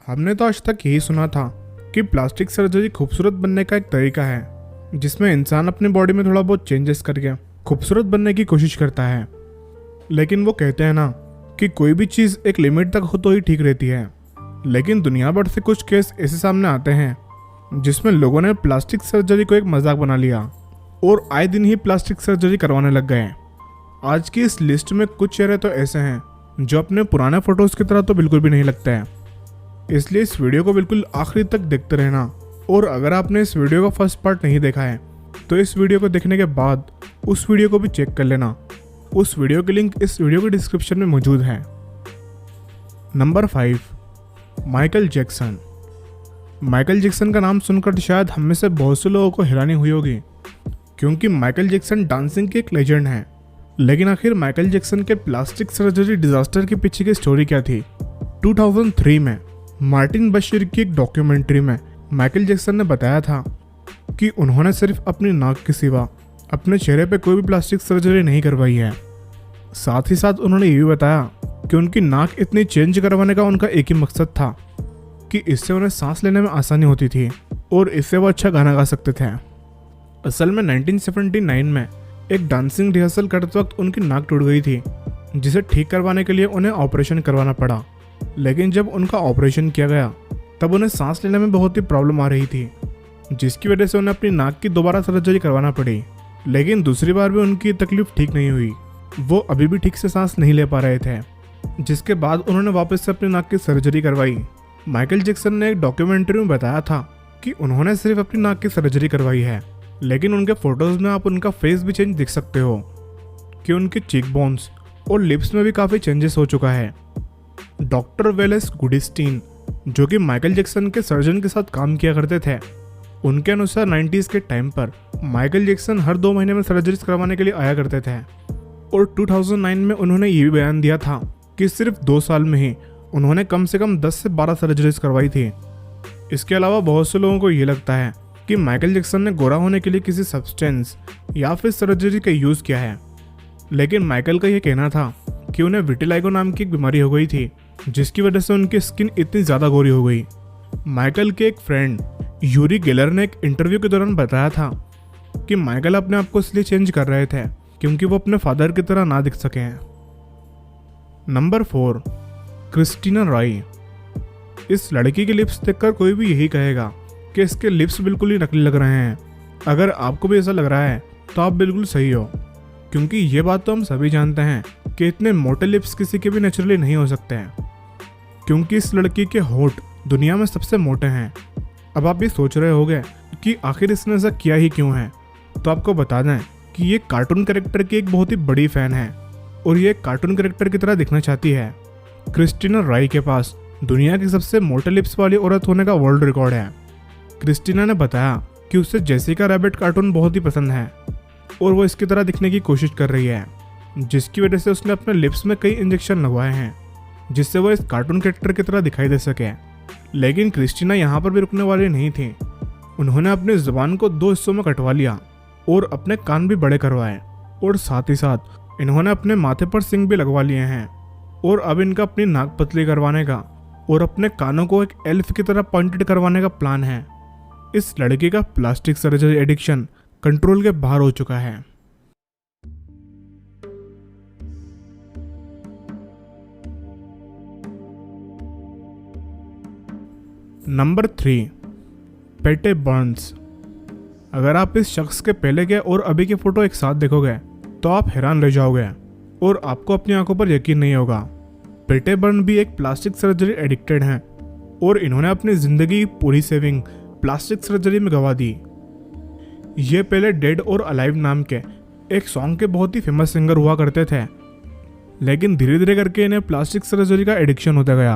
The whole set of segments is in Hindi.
हमने तो आज तक यही सुना था कि प्लास्टिक सर्जरी खूबसूरत बनने का एक तरीका है जिसमें इंसान अपनी बॉडी में थोड़ा बहुत चेंजेस करके खूबसूरत बनने की कोशिश करता है। लेकिन वो कहते हैं ना कि कोई भी चीज़ एक लिमिट तक हो तो ही ठीक रहती है। लेकिन दुनिया भर से कुछ केस ऐसे सामने आते हैं जिसमें लोगों ने प्लास्टिक सर्जरी को एक मजाक बना लिया और आए दिन ही प्लास्टिक सर्जरी करवाने लग गए। आज की इस लिस्ट में कुछ चेहरे तो ऐसे हैं जो अपने पुराने फोटोज़ की तरह तो बिल्कुल भी नहीं लगते हैं। इसलिए इस वीडियो को बिल्कुल आखिरी तक देखते रहना। और अगर आपने इस वीडियो का फर्स्ट पार्ट नहीं देखा है तो इस वीडियो को देखने के बाद उस वीडियो को भी चेक कर लेना। उस वीडियो की लिंक इस वीडियो के डिस्क्रिप्शन में मौजूद है। Number 5, Michael Jackson. Michael Jackson का नाम सुनकर शायद हम में से बहुत से लोगों को हैरानी हुई होगी, क्योंकि माइकल जैक्सन डांसिंग के एक लेजेंड हैं। लेकिन आखिर माइकल जैक्सन के प्लास्टिक सर्जरी डिजास्टर के पीछे की स्टोरी क्या थी? 2003 में मार्टिन बशीर की एक डॉक्यूमेंट्री में माइकल जैक्सन ने बताया था कि उन्होंने सिर्फ अपनी नाक के सिवा अपने चेहरे पे कोई भी प्लास्टिक सर्जरी नहीं करवाई है। साथ ही साथ उन्होंने ये भी बताया कि उनकी नाक इतनी चेंज करवाने का उनका एक ही मकसद था कि इससे उन्हें सांस लेने में आसानी होती थी और इससे वो अच्छा गाना गा सकते थे। असल में 1979 में एक डांसिंग रिहर्सल करते वक्त उनकी नाक टूट गई थी, जिसे ठीक करवाने के लिए उन्हें ऑपरेशन करवाना पड़ा। लेकिन जब उनका ऑपरेशन किया गया तब उन्हें सांस लेने में बहुत ही प्रॉब्लम आ रही थी, जिसकी वजह से उन्हें अपनी नाक की दोबारा सर्जरी करवाना पड़ी। लेकिन दूसरी बार भी उनकी तकलीफ ठीक नहीं हुई, वो अभी भी ठीक से सांस नहीं ले पा रहे थे, जिसके बाद उन्होंने वापस से अपनी नाक की सर्जरी करवाई। माइकल जैक्सन ने एक डॉक्यूमेंट्री में बताया था कि उन्होंने सिर्फ अपनी नाक की सर्जरी करवाई है, लेकिन उनके फोटोज में आप उनका फेस भी चेंज दिख सकते हो कि उनके चीक बोन्स और लिप्स में भी काफ़ी चेंजेस हो चुका है। डॉक्टर वेलेस गुडिस्टीन, जो कि माइकल जैक्सन के सर्जन के साथ काम किया करते थे, उनके अनुसार 90s के टाइम पर माइकल जैक्सन हर 2 महीने में सर्जरीज करवाने के लिए आया करते थे। और 2009 में उन्होंने ये भी बयान दिया था कि सिर्फ 2 साल में ही उन्होंने कम से कम 10 से 12 सर्जरीज करवाई थी। इसके अलावा बहुत से लोगों को ये लगता है कि माइकल जैक्सन ने गोरा होने के लिए किसी सब्सटेंस या फिर सर्जरी का यूज़ किया है। लेकिन माइकल का ये कहना था कि उन्हें विटिलाइगो नाम की एक बीमारी हो गई थी, जिसकी वजह से उनकी स्किन इतनी ज़्यादा गोरी हो गई। माइकल के एक फ्रेंड यूरी गेलर ने एक इंटरव्यू के दौरान बताया था कि माइकल अपने आप को इसलिए चेंज कर रहे थे क्योंकि वो अपने फादर की तरह ना दिख सके हैं। Number 4, Christina Roy. इस लड़की के लिप्स देखकर कोई भी यही कहेगा कि इसके लिप्स बिल्कुल ही नकली लग रहे हैं। अगर आपको भी ऐसा लग रहा है तो आप बिल्कुल सही हो, क्योंकि ये बात तो हम सभी जानते हैं कि इतने मोटे लिप्स किसी के भी नेचुरली नहीं हो सकते हैं, क्योंकि इस लड़की के होंठ दुनिया में सबसे मोटे हैं। अब आप ये सोच रहे होंगे कि आखिर इसने ऐसा किया ही क्यों है, तो आपको बता दें कि ये कार्टून कैरेक्टर की एक बहुत ही बड़ी फ़ैन है और ये कार्टून कैरेक्टर की तरह दिखना चाहती है। क्रिस्टीना रॉय के पास दुनिया की सबसे मोटे लिप्स वाली औरत होने का वर्ल्ड रिकॉर्ड है। क्रिस्टीना ने बताया कि उसे जेसिका रैबिट कार्टून बहुत ही पसंद है और वो इसकी तरह दिखने की कोशिश कर रही है, जिसकी वजह से उसने अपने लिप्स में कई इंजेक्शन लगवाए हैं जिससे वो इस कार्टून कैरेक्टर की तरह दिखाई दे सके। लेकिन क्रिस्टीना यहाँ पर भी रुकने वाली नहीं थी। उन्होंने अपनी जुबान को 2 हिस्सों में कटवा लिया और अपने कान भी बड़े करवाए, और साथ ही साथ इन्होंने अपने माथे पर सिंग भी लगवा लिए हैं। और अब इनका अपनी नाक पतली करवाने का और अपने कानों को एक एल्फ की तरह पॉइंटेड करवाने का प्लान है। इस लड़की का प्लास्टिक सर्जरी एडिक्शन कंट्रोल के बाहर हो चुका है। नंबर 3, पेटे बर्न्स। अगर आप इस शख्स के पहले के और अभी के फोटो एक साथ देखोगे तो आप हैरान रह जाओगे और आपको अपनी आंखों पर यकीन नहीं होगा। पेटे बर्न भी एक प्लास्टिक सर्जरी एडिक्टेड हैं और इन्होंने अपनी ज़िंदगी पूरी सेविंग प्लास्टिक सर्जरी में गंवा दी। ये पहले डेड और अलाइव नाम के एक सॉन्ग के बहुत ही फेमस सिंगर हुआ करते थे, लेकिन धीरे धीरे करके इन्हें प्लास्टिक सर्जरी का एडिक्शन होता गया।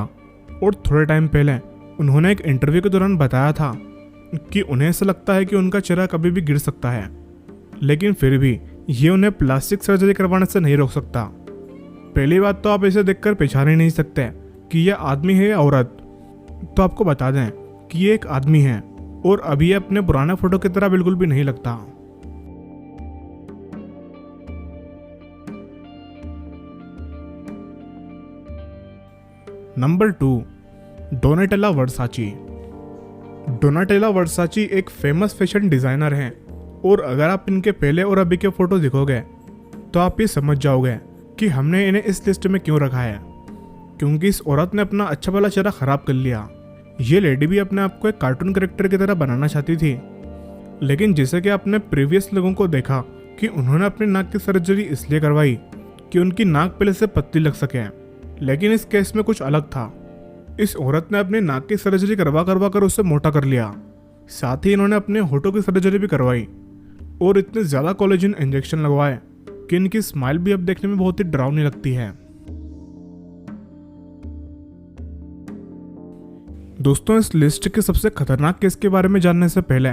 और थोड़े टाइम पहले उन्होंने एक इंटरव्यू के दौरान बताया था कि उन्हें ऐसा लगता है कि उनका चेहरा कभी भी गिर सकता है, लेकिन फिर भी ये उन्हें प्लास्टिक सर्जरी करवाने से नहीं रोक सकता। पहली बात तो आप इसे देखकर पहचान ही नहीं सकते कि यह आदमी है या औरत। तो आपको बता दें कि ये एक आदमी है और अभी ये अपने पुराने फोटो की तरह बिल्कुल भी नहीं लगता। नंबर 2, डोनाटेला वर्साची। डोनाटेला वर्साची एक फेमस फैशन डिज़ाइनर हैं और अगर आप इनके पहले और अभी के फ़ोटो देखोगे तो आप ये समझ जाओगे कि हमने इन्हें इस लिस्ट में क्यों रखा है, क्योंकि इस औरत ने अपना अच्छा भला चेहरा ख़राब कर लिया। ये लेडी भी अपने आप को एक कार्टून कैरेक्टर की तरह बनाना चाहती थी, लेकिन जैसे कि आपने प्रीवियस लोगों को देखा कि उन्होंने अपनी नाक की सर्जरी इसलिए करवाई कि उनकी नाक पहले से पतली लग सके, लेकिन इस केस में कुछ अलग था। इस औरत ने अपनी नाक की सर्जरी करवा कर उसे मोटा कर लिया। साथ ही इन्होंने अपने होठों की सर्जरी भी करवाई और इतने ज़्यादा कोलेजन इंजेक्शन लगवाए कि इनकी स्माइल भी अब देखने में बहुत ही डरावनी लगती है। दोस्तों, इस लिस्ट के सबसे खतरनाक केस के बारे में जानने से पहले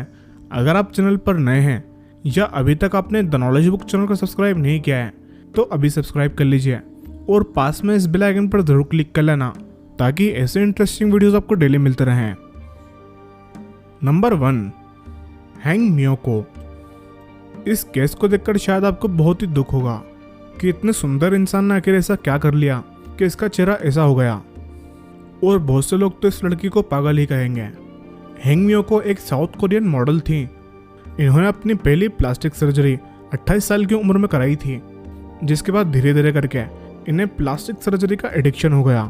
अगर आप चैनल पर नए हैं या अभी तक आपने द नॉलेज बुक चैनल को सब्सक्राइब नहीं किया है तो अभी सब्सक्राइब कर लीजिए और पास में इस बेल आइकन पर जरूर क्लिक कर लेना ताकि ऐसे इंटरेस्टिंग वीडियोस आपको डेली मिलते रहें। नंबर 1, हैंग मियोको। इस केस को देखकर शायद आपको बहुत ही दुख होगा कि इतने सुंदर इंसान ने आखिर ऐसा क्या कर लिया कि इसका चेहरा ऐसा हो गया, और बहुत से लोग तो इस लड़की को पागल ही कहेंगे। हैंग मियोको एक साउथ कोरियन मॉडल थी। इन्होंने अपनी पहली प्लास्टिक सर्जरी 28 साल की उम्र में कराई थी, जिसके बाद धीरे धीरे करके इन्हें प्लास्टिक सर्जरी का एडिक्शन हो गया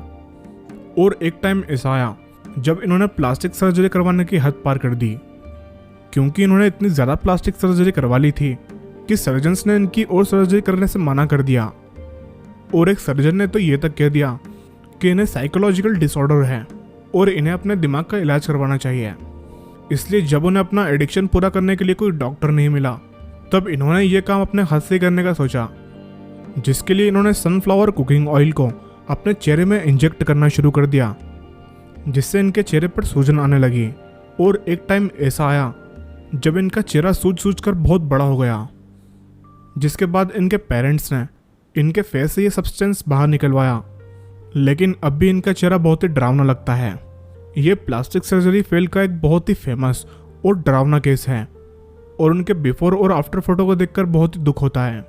और एक टाइम ऐसा आया जब इन्होंने प्लास्टिक सर्जरी करवाने की हद पार कर दी, क्योंकि इन्होंने इतनी ज़्यादा प्लास्टिक सर्जरी करवा ली थी कि सर्जन्स ने इनकी और सर्जरी करने से मना कर दिया, और एक सर्जन ने तो ये तक कह दिया कि इन्हें साइकोलॉजिकल डिसऑर्डर है और इन्हें अपने दिमाग का इलाज करवाना चाहिए। इसलिए जब उन्हें अपना एडिक्शन पूरा करने के लिए कोई डॉक्टर नहीं मिला तब इन्होंने ये काम अपने हाथ से करने का सोचा, जिसके लिए इन्होंने सनफ्लावर कुकिंग ऑयल को अपने चेहरे में इंजेक्ट करना शुरू कर दिया, जिससे इनके चेहरे पर सूजन आने लगी। और एक टाइम ऐसा आया जब इनका चेहरा सूज कर बहुत बड़ा हो गया, जिसके बाद इनके पेरेंट्स ने इनके फेस से ये सब्सटेंस बाहर निकलवाया, लेकिन अब भी इनका चेहरा बहुत ही डरावना लगता है। ये प्लास्टिक सर्जरी फेल का एक बहुत ही फेमस और डरावना केस है और उनके बिफोर और आफ्टर फोटो को देखकर बहुत ही दुख होता है।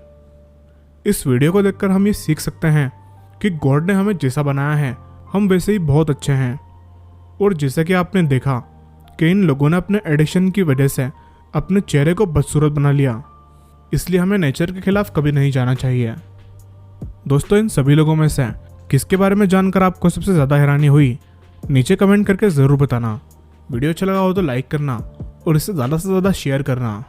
इस वीडियो को देखकर हम ये सीख सकते हैं कि गॉड ने हमें जैसा बनाया है हम वैसे ही बहुत अच्छे हैं, और जैसे कि आपने देखा कि इन लोगों ने अपने एडिक्शन की वजह से अपने चेहरे को बदसूरत बना लिया, इसलिए हमें नेचर के खिलाफ कभी नहीं जाना चाहिए। दोस्तों, इन सभी लोगों में से किसके बारे में जानकर आपको सबसे ज़्यादा हैरानी हुई, नीचे कमेंट करके ज़रूर बताना। वीडियो अच्छा लगा हो तो लाइक करना और इसे ज़्यादा से ज़्यादा शेयर करना।